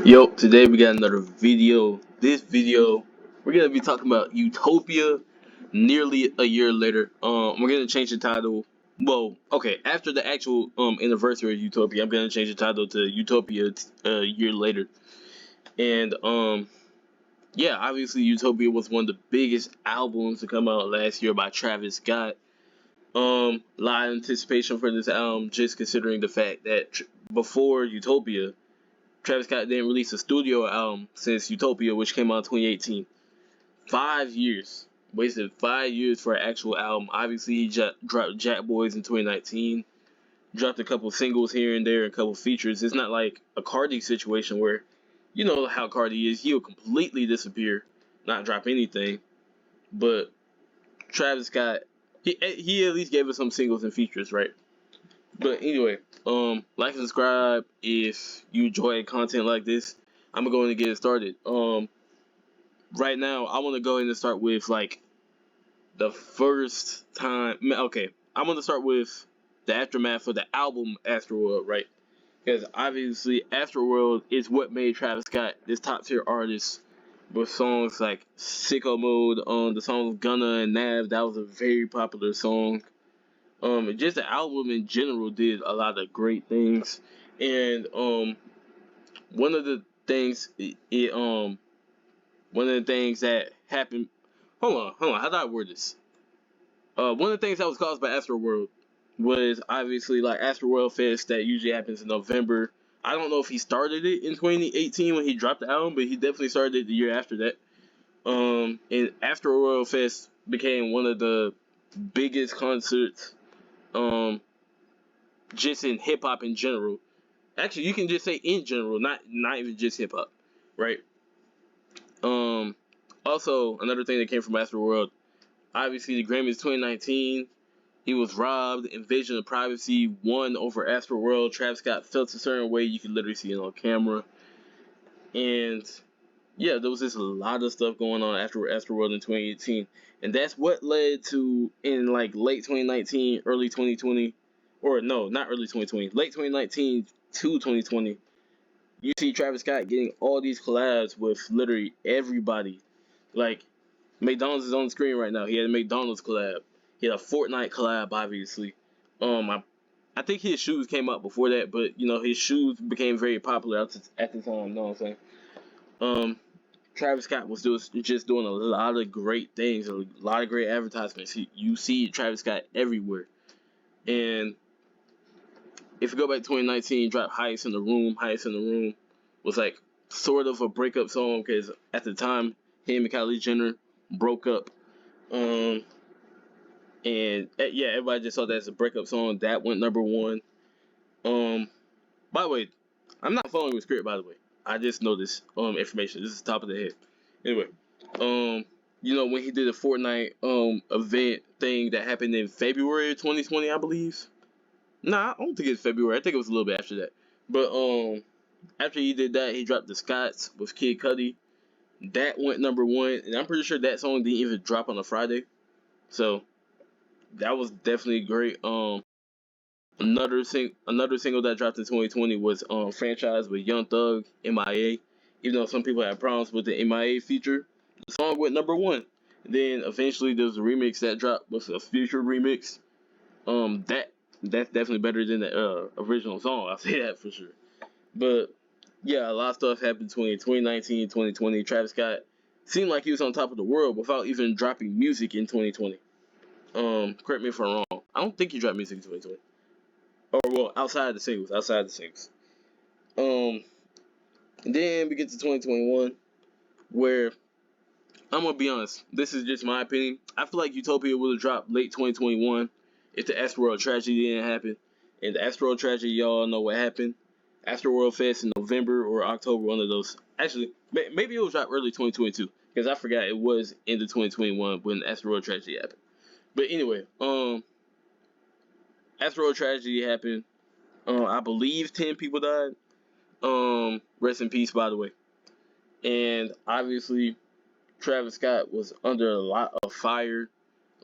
Yo, today we got another video. This video, we're gonna be talking about Utopia nearly a year later. We're gonna change the title. Well, okay, after the actual anniversary of Utopia, I'm gonna change the title to Utopia a year later. And yeah, obviously Utopia was one of the biggest albums to come out last year by Travis Scott. A lot of anticipation for this album, just considering the fact that before Utopia, Travis Scott didn't release a studio album since Utopia, which came out in 2018. 5 years. Wasted 5 years for an actual album. Obviously, he dropped Jack Boys in 2019. Dropped a couple singles here and there, a couple features. It's not like a Cardi situation where, you know how Cardi is. He'll completely disappear, not drop anything. But Travis Scott, he at least gave us some singles and features, right? But anyway, like and subscribe if you enjoy content like this. I'm going to get it started. Right now I want to go ahead and start with like the first time. Okay, I want to start with the aftermath of the album Astroworld, right? Because obviously Astroworld is what made Travis Scott this top tier artist with songs like Sicko Mode, the song Gunna and Nav. That was a very popular song. Just the album in general did a lot of great things, and one of the things one of the things that happened. Hold on. How do I word this? One of the things that was caused by Astroworld was obviously like Astroworld Fest that usually happens in November. I don't know if he started it in 2018 when he dropped the album, but he definitely started it the year after that. And Astroworld Fest became one of the biggest concerts um just in hip hop in general. Actually, you can just say in general, not even just hip hop, right? Um, Also another thing that came from Astroworld, obviously the Grammys 2019, he was robbed. Invasion of Privacy won over Astroworld. Travis Scott felt a certain way. You can literally see it on camera, and yeah, there was just a lot of stuff going on after Astroworld in 2018, and that's what led to in like late 2019, early 2020, or no, not early 2020, late 2019 to 2020. You see Travis Scott getting all these collabs with literally everybody. Like McDonald's is on the screen right now. He had a McDonald's collab. He had a Fortnite collab, obviously. I think his shoes came out before that, but you know his shoes became very popular at the time. You know what I'm saying? Um, Travis Scott was just doing a lot of great things, a lot of great advertisements. You see Travis Scott everywhere. And if you go back to 2019, he dropped Highest in the Room. Highest in the Room was like sort of a breakup song because at the time, him and Kylie Jenner broke up. Um, and yeah, everybody just saw that as a breakup song. That went number one. Um, by the way, I'm not following with script. By the way, I just know this information. This is top of the head. Anyway, um, you know when he did a Fortnite event thing that happened in February of 2020, I believe. Nah, I don't think it's February. I think it was a little bit after that. But after he did that, he dropped the Scots with Kid Cudi. That went number one, and I'm pretty sure that song didn't even drop on a Friday. So that was definitely great. Another single that dropped in 2020 was Franchise with Young Thug, MIA. Even though some people had problems with the MIA feature, the song went number one. Then eventually there was a remix that dropped with a Future remix. Um, that that's definitely better than the original song. I'll say that for sure. But yeah, a lot of stuff happened between 2019 and 2020. Travis Scott seemed like he was on top of the world without even dropping music in 2020. Correct me if I'm wrong. I don't think he dropped music in 2020. Or well, outside the singles, outside the singles. Um, then we get to 2021, where I'm gonna be honest. This is just my opinion. I feel like Utopia would have dropped late 2021 if the Astroworld tragedy didn't happen. And the Astroworld tragedy, y'all know what happened. Astroworld Fest in November or October, one of those. Actually, maybe it was dropped early 2022 because I forgot it was in the 2021 when the Astroworld tragedy happened. But anyway, Astroworld tragedy happened. I believe 10 people died. Rest in peace, by the way. And obviously, Travis Scott was under a lot of fire,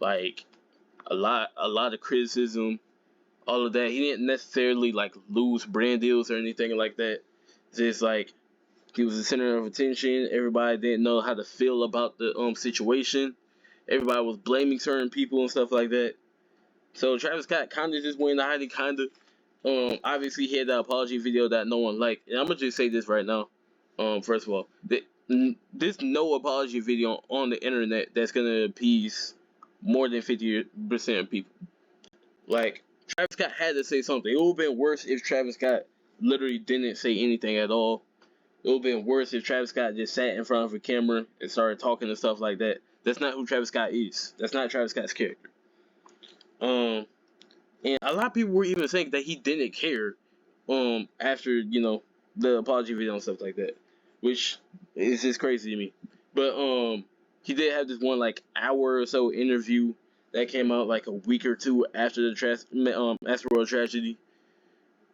like a lot of criticism, all of that. He didn't necessarily like lose brand deals or anything like that. Just like He was the center of attention. Everybody didn't know how to feel about the situation. Everybody was blaming certain people and stuff like that. So Travis Scott kind of just went into hiding, kind of. Obviously he had that apology video that no one liked, and I'm gonna just say this right now. First of all, there's no apology video on the internet that's gonna appease more than 50% of people. Like, Travis Scott had to say something. It would have been worse if Travis Scott literally didn't say anything at all. It would have been worse if Travis Scott just sat in front of a camera and started talking and stuff like that. That's not who Travis Scott is. That's not Travis Scott's character. And a lot of people were even saying that he didn't care after, the apology video and stuff like that, which is just crazy to me. But he did have this one like hour or so interview that came out like a week or two after the Astroworld tragedy,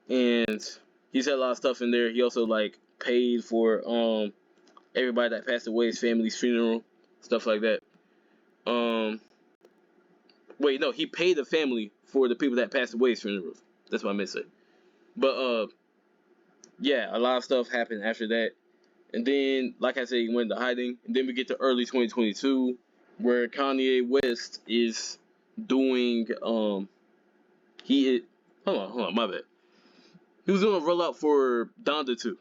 and he said a lot of stuff in there. He also like paid for everybody that passed away, his family's funeral, stuff like that. Wait, no, he paid the family for the people that passed away's funerals. That's what I meant to say. But yeah, a lot of stuff happened after that. And then, like I said, he went into hiding. And then we get to early 2022, where Kanye West is doing hold on, my bad. He was doing a rollout for Donda 2.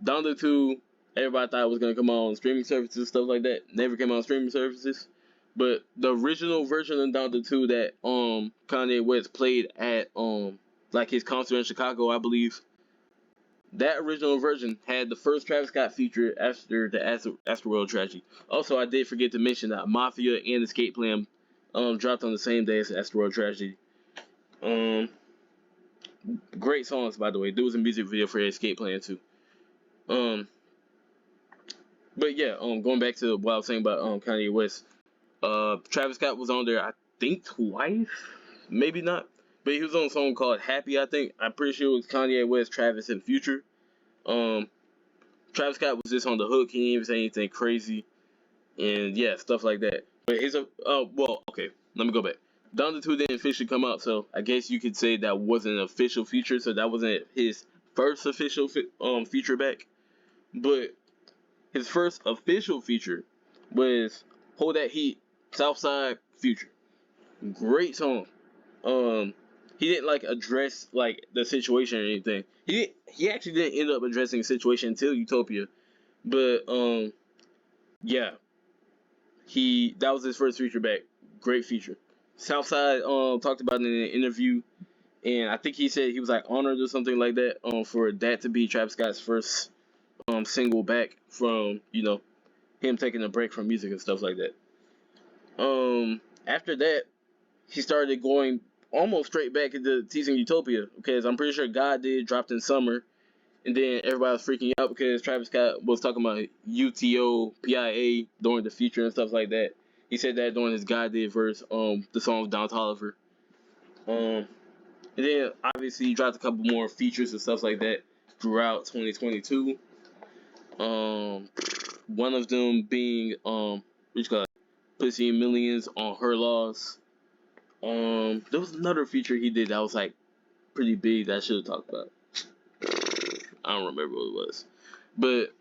Donda 2, everybody thought it was gonna come on streaming services, stuff like that. Never came on streaming services. But the original version of Donda 2 that Kanye West played at like his concert in Chicago, I believe, that original version had the first Travis Scott feature after the Astroworld tragedy. Also, I did forget to mention that Mafia and Escape Plan dropped on the same day as the Astroworld tragedy. Great songs, by the way. There was a music video for Escape Plan too. But yeah, going back to what I was saying about Kanye West. Travis Scott was on there, I think twice, maybe not, but he was on a song called Happy, I think. I'm pretty sure it was Kanye West, Travis, and Future. Travis Scott was just on the hook. He didn't even say anything crazy, and yeah, stuff like that. But okay, let me go back. Donda 2 didn't officially come out, so I guess you could say that wasn't an official feature, so that wasn't his first official feature back. But his first official feature was Hold That Heat, Southside Future. Great song. He didn't like address like the situation or anything. He actually didn't end up addressing the situation until Utopia. But yeah. That was his first feature back. Great feature. Southside talked about it in an interview, and I think he said he was like honored or something like that for that to be Travis Scott's first single back from him taking a break from music and stuff like that. After that, he started going almost straight back into teasing Utopia, because I'm pretty sure God did dropped in summer, and then everybody was freaking out because Travis Scott was talking about Utopia during the feature and stuff like that. He said that during his God did verse, the song of Don Toliver. And then obviously he dropped a couple more features and stuff like that throughout 2022. One of them being which got Pussy and Millions on Her Laws. There was another feature he did that was like pretty big that I should have talked about. I don't remember what it was, but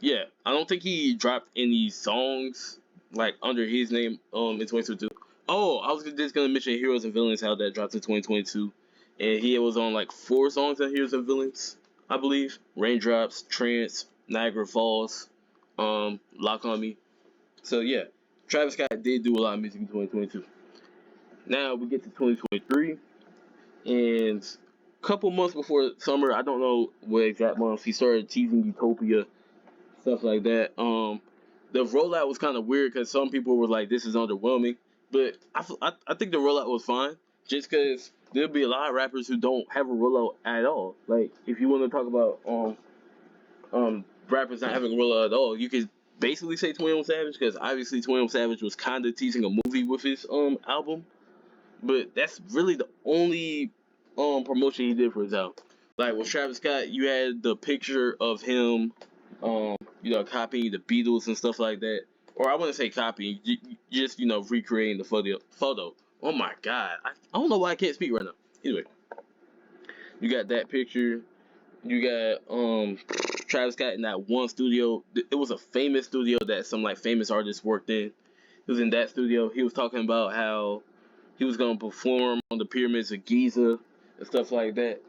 yeah, I don't think he dropped any songs like under his name in 2022. Oh, I was just gonna mention Heroes and Villains, how that dropped in 2022, and he was on like 4 songs on Heroes and Villains, I believe. Raindrops, Trance, Niagara Falls, Lock on Me. So yeah, Travis Scott did do a lot of music in 2022. Now we get to 2023, and a couple months before summer, I don't know what exact month, he started teasing Utopia, stuff like that. The rollout was kind of weird because some people were like, "This is underwhelming," but I think the rollout was fine, just because there'll be a lot of rappers who don't have a rollout at all. Like, if you want to talk about rappers not having a rollout at all, you could basically say 21 Savage, because obviously 21 Savage was kind of teasing a movie with his album, but that's really the only promotion he did for his album. Like with Travis Scott, you had the picture of him copying the Beatles and stuff like that. Or I wouldn't say copying, just recreating the photo. Oh my god, I don't know why I can't speak right now. Anyway, you got that picture. You got Travis Scott in that one studio. It was a famous studio that some like famous artists worked in. He was in that studio. He was talking about how he was gonna perform on the pyramids of Giza and stuff like that.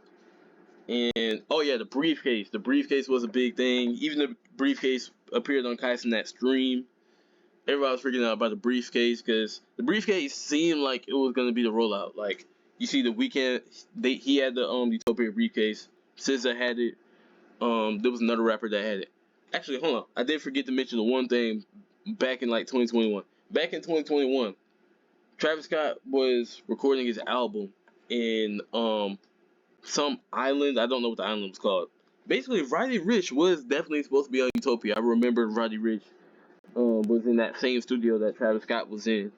And oh yeah, the briefcase. The briefcase was a big thing. Even the briefcase appeared on Kai that stream. Everybody was freaking out about the briefcase because the briefcase seemed like it was gonna be the rollout. Like you see, the weekend he had the Utopia briefcase. SZA had it. There was another rapper that had it. Actually, hold on. I did forget to mention the one thing back in like 2021. Back in 2021, Travis Scott was recording his album in some island. I don't know what the island was called. Basically, Roddy Ricch was definitely supposed to be on Utopia. I remember Roddy Ricch was in that same studio that Travis Scott was in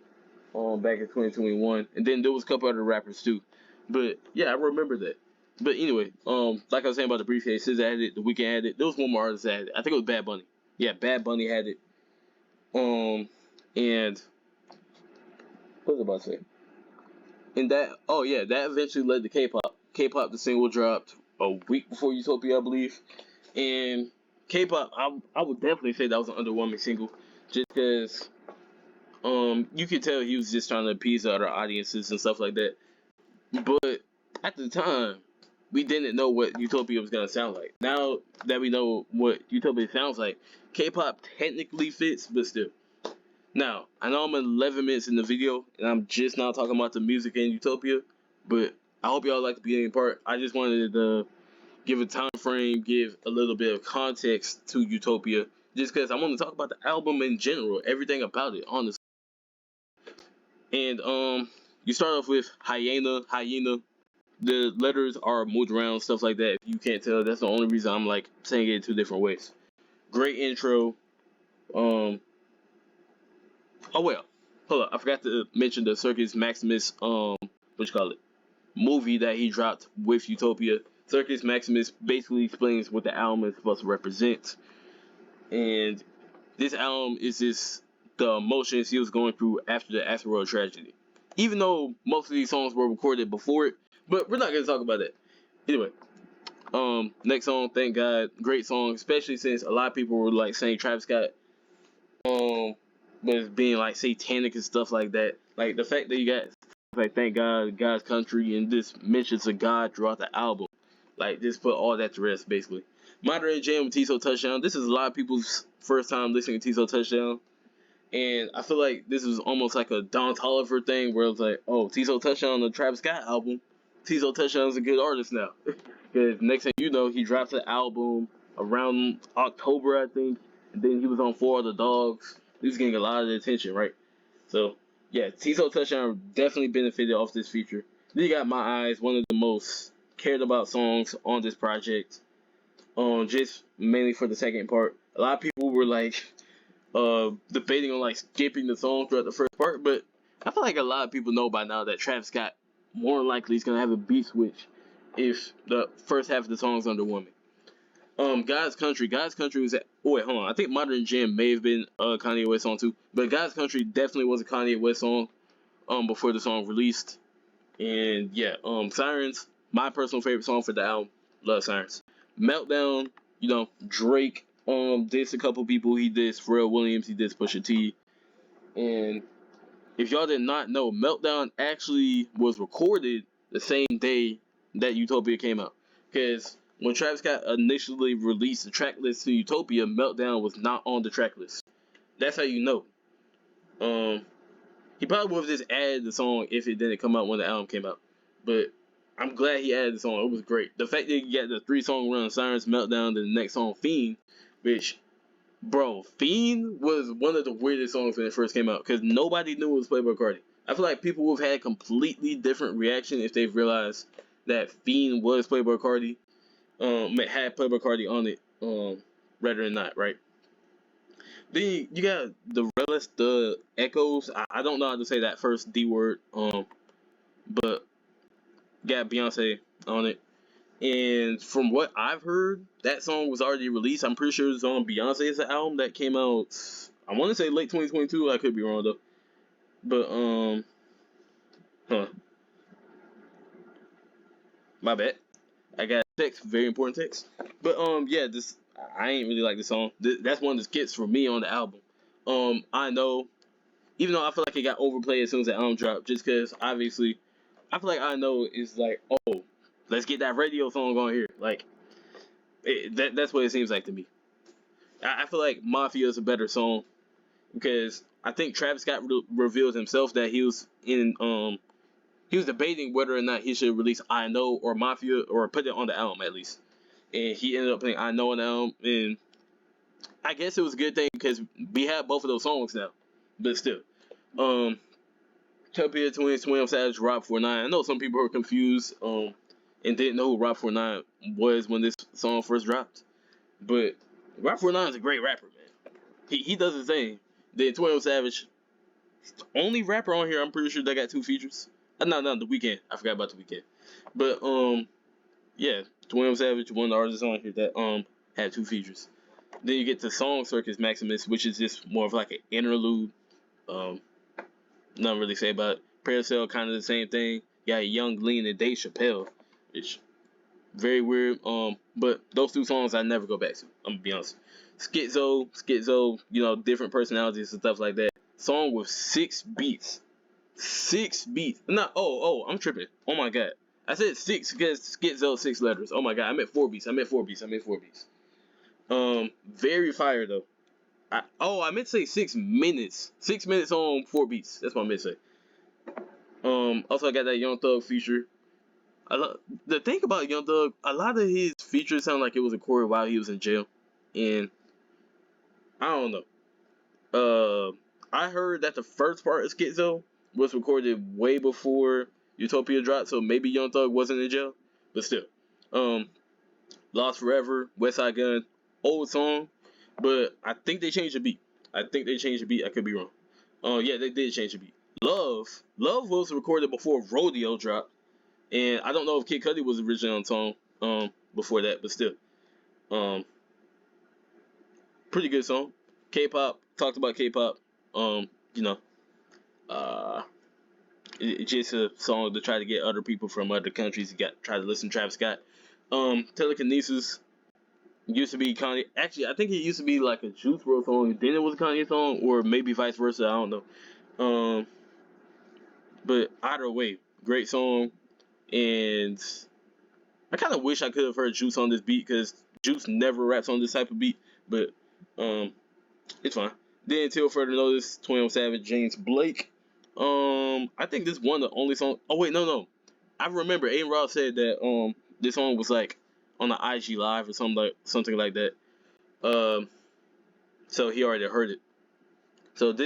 back in 2021, and then there was a couple other rappers too. But yeah, I remember that. But anyway, like I was saying about the briefcase, SZA had it, The Weeknd had it. There was one more artist that had it. I think it was Bad Bunny. Yeah, Bad Bunny had it. And what was I about to say? And that, oh yeah, that eventually led to K-pop. K-pop, the single dropped a week before Utopia, I believe. And K-pop, I would definitely say that was an underwhelming single, just because you could tell he was just trying to appease other audiences and stuff like that. But at the time, we didn't know what Utopia was gonna sound like. Now that we know what Utopia sounds like, K-pop technically fits, but still. Now, I know I'm 11 minutes in the video, and I'm just now talking about the music in Utopia, but I hope y'all like the beginning part. I just wanted to give a time frame, give a little bit of context to Utopia, just because I want to talk about the album in general, everything about it, honestly. And you start off with hyena. The letters are moved around, stuff like that. If you can't tell, that's the only reason I'm like saying it two different ways. Great intro. Oh well, hold up. I forgot to mention the Circus Maximus what you call it, movie that he dropped with Utopia. Circus Maximus basically explains what the album is supposed to represent, and this album is just the emotions he was going through after the Astroworld tragedy. Even though most of these songs were recorded before it, but we're not gonna talk about that. Anyway, next song, Thank God, great song, especially since a lot of people were like saying Travis Scott was being like satanic and stuff like that. Like the fact that you got like Thank God, God's Country, and this mentions of God throughout the album, like just put all that to rest basically. Modern Jam with Tiso Touchdown. This is a lot of people's first time listening to Tiso Touchdown. And I feel like this was almost like a Don Toliver thing where it was like, oh, Tiso Touchdown on the Travis Scott album. Tiso Touchdown is a good artist now. Because next thing you know, he drops an album around October, I think. And then he was on Four of the Dogs. He was getting a lot of the attention, right? So, yeah, Tiso Touchdown definitely benefited off this feature. Then you got My Eyes, one of the most cared about songs on this project. Just mainly for the second part. A lot of people were like, debating on like skipping the song throughout the first part, but I feel like a lot of people know by now that Travis Scott more than likely is gonna have a beat switch if the first half of the song is underwhelming. God's Country was at. Oh wait, hold on. I think Modern Jam may have been a Kanye West song too, but God's Country definitely was a Kanye West song. Before the song released, and yeah, Sirens, my personal favorite song for the album. Love Sirens. Meltdown, Drake dissed a couple people. He dissed Pharrell Williams, he dissed Pusha T. And if y'all did not know, Meltdown actually was recorded the same day that Utopia came out. Because when Travis Scott initially released the track list to Utopia, Meltdown was not on the track list. That's how you know. He probably would have just added the song if it didn't come out when the album came out. But I'm glad he added the song. It was great. The fact that you got the 3-song run, Sirens, Meltdown, then the next song, Fiend, which, bro, Fiend was one of the weirdest songs when it first came out because nobody knew it was Playboi Carti. I feel like people would have had completely different reaction if they realized that Fiend was Playboi Carti, had Playboi Carti on it, rather than not, right? Then you got the Relish, the Echoes. I don't know how to say that first D word, but got Beyonce on it. And from what I've heard, that song was already released. I'm pretty sure it's on Beyonce's album that came out, I want to say late 2022. I could be wrong though. But my bad. I got a text, very important text. But yeah, this I ain't really like the song. That's one of the skits for me on the album. I know, even though I feel like it got overplayed as soon as the album dropped, just because obviously I feel like I know is like, oh, let's get that radio song on here. Like that's what it seems like to me. I feel like Mafia is a better song because I think Travis Scott revealed himself that he was debating whether or not he should release I Know or Mafia or put it on the album at least. And he ended up putting I Know on the album, and I guess it was a good thing because we have both of those songs now. But still, um, Utopia, 21 Savage, Rob 49. I know some people were confused and didn't know who Rob 49 was when this song first dropped. But Rob 49 is a great rapper, man. He does his thing. Then 21 Savage, only rapper on here I'm pretty sure that got 2 features. No, The Weeknd. I forgot about The Weeknd. But yeah, 21 Savage, one of the artists on here that had 2 features. Then you get to Song Circus Maximus, which is just more of like an interlude. Nothing really to say about it. Paracel, kind of the same thing. You got Young Lean and Dave Chappelle, which very weird. But those 2 songs I never go back to. I'm gonna be honest. Schizo, you know, different personalities and stuff like that. Song with 6 beats. 6 beats. I'm tripping. Oh my god. I said 6 because Schizo 6 letters. Oh my god, I meant 4 beats. Very fire though. I meant to say 6 minutes. 6 minutes on 4 beats. That's what I meant to say. Also I got that Young Thug feature. The thing about Young Thug, a lot of his features sound like it was recorded while he was in jail, and I don't know. I heard that the first part of Schizo was recorded way before Utopia dropped, so maybe Young Thug wasn't in jail, but still. Lost Forever, West Side Gun, old song, but I think they changed the beat. I could be wrong. Yeah, they did change the beat. Love was recorded before Rodeo dropped, and I don't know if Kid Cudi was originally on the song before that, but still. Pretty good song. K-pop, talked about K-pop. You know, it's just a song to try to get other people from other countries to try to listen to Travis Scott. Telekinesis used to be Kanye. Actually, I think it used to be like a Juice WRLD song, then it was a Kanye song, or maybe vice versa. I don't know. But either way, great song, and I kind of wish I could have heard Juice on this beat because Juice never raps on this type of beat. But it's fine. Then until further notice, 21 Savage, James Blake. I think this one of the only song. Oh wait, no. I remember Aiden Ross said that this song was like on the IG Live or something like that. So he already heard it. So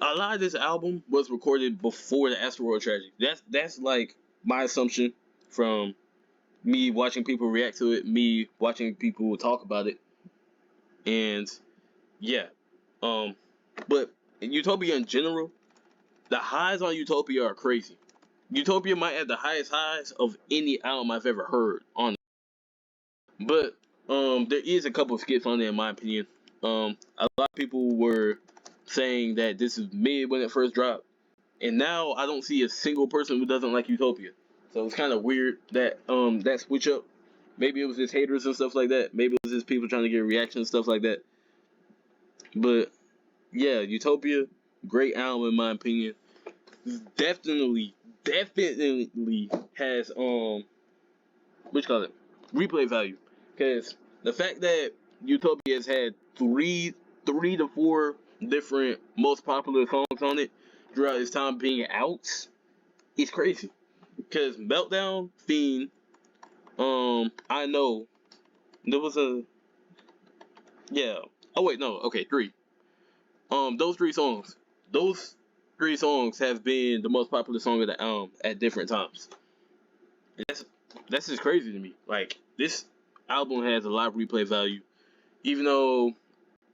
a lot of this album was recorded before the Astroworld tragedy. That's like my assumption from me watching people react to it, me watching people talk about it, and yeah. But Utopia in general, the highs on Utopia are crazy. Utopia might have the highest highs of any album I've ever heard on. But there is a couple of skits on there in my opinion. A lot of people were saying that this is mid when it first dropped, and now I don't see a single person who doesn't like Utopia. So it's kind of weird that that switch up. Maybe it was just haters and stuff like that. Maybe it was just people trying to get reactions and stuff like that. But yeah, Utopia, great album in my opinion. Definitely has what you call it, replay value, because the fact that Utopia has had three to four different most popular songs on it throughout its time being out is crazy. Because Meltdown, Fiend, I Know, there was a yeah. Oh wait, no, okay, 3. Those three songs have been the most popular song of the album at different times. That's just crazy to me. Like, this album has a lot of replay value, even though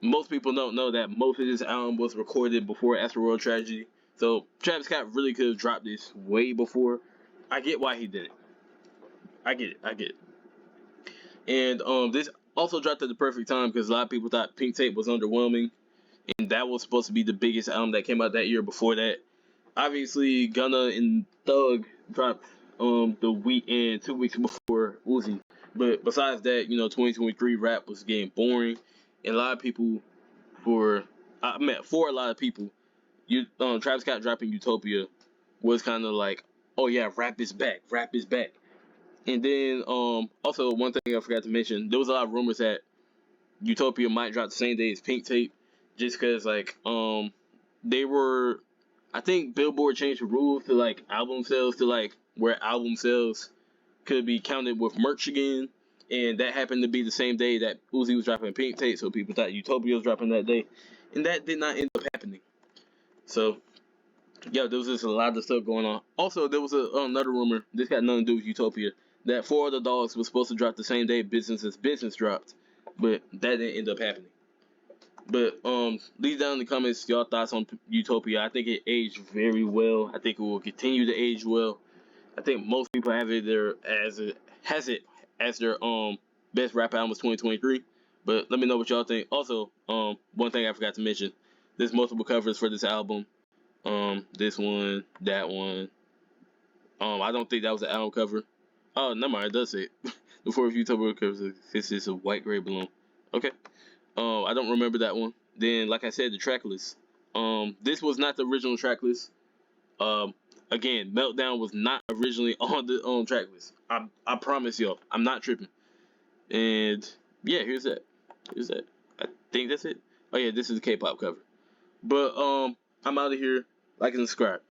most people don't know that most of this album was recorded before Astroworld Tragedy. So Travis Scott really could have dropped this way before. I get why he did it. I get it. And this also dropped at the perfect time because a lot of people thought Pink Tape was underwhelming, and that was supposed to be the biggest album that came out that year before that. Obviously, Gunna and Thug dropped the week and 2 weeks before Uzi. But besides that, 2023 rap was getting boring, and a lot of people, for a lot of people, Travis Scott dropping Utopia was kind of like, oh yeah, rap is back, rap is back. And then also one thing I forgot to mention, there was a lot of rumors that Utopia might drop the same day as Pink Tape, just because they were, I think Billboard changed the rules to like album sales to like where album sales could be counted with merch again, and that happened to be the same day that Uzi was dropping Pink Tape, so people thought Utopia was dropping that day, and that did not end up happening. So yeah, there was just a lot of stuff going on. Also, there was another rumor. This got nothing to do with Utopia. That Four Other Dogs was supposed to drop the same day Business as Business dropped, but that didn't end up happening. But leave down in the comments your thoughts on Utopia. I think it aged very well. I think it will continue to age well. I think most people have it there as their best rap album was 2023. But let me know what y'all think. Also, one thing I forgot to mention: there's multiple covers for this album. This one, that one. I don't think that was the album cover. Oh, never mind. It does say it. The Fourth Utopia cover. This is a white gray balloon. Okay. I don't remember that one. Then, like I said, the track list. This was not the original track list. Again, Meltdown was not originally on the track list. I promise y'all, I'm not tripping. And yeah, here's that. I think that's it. Oh yeah, this is the K-pop cover. But I'm out of here. Like and subscribe.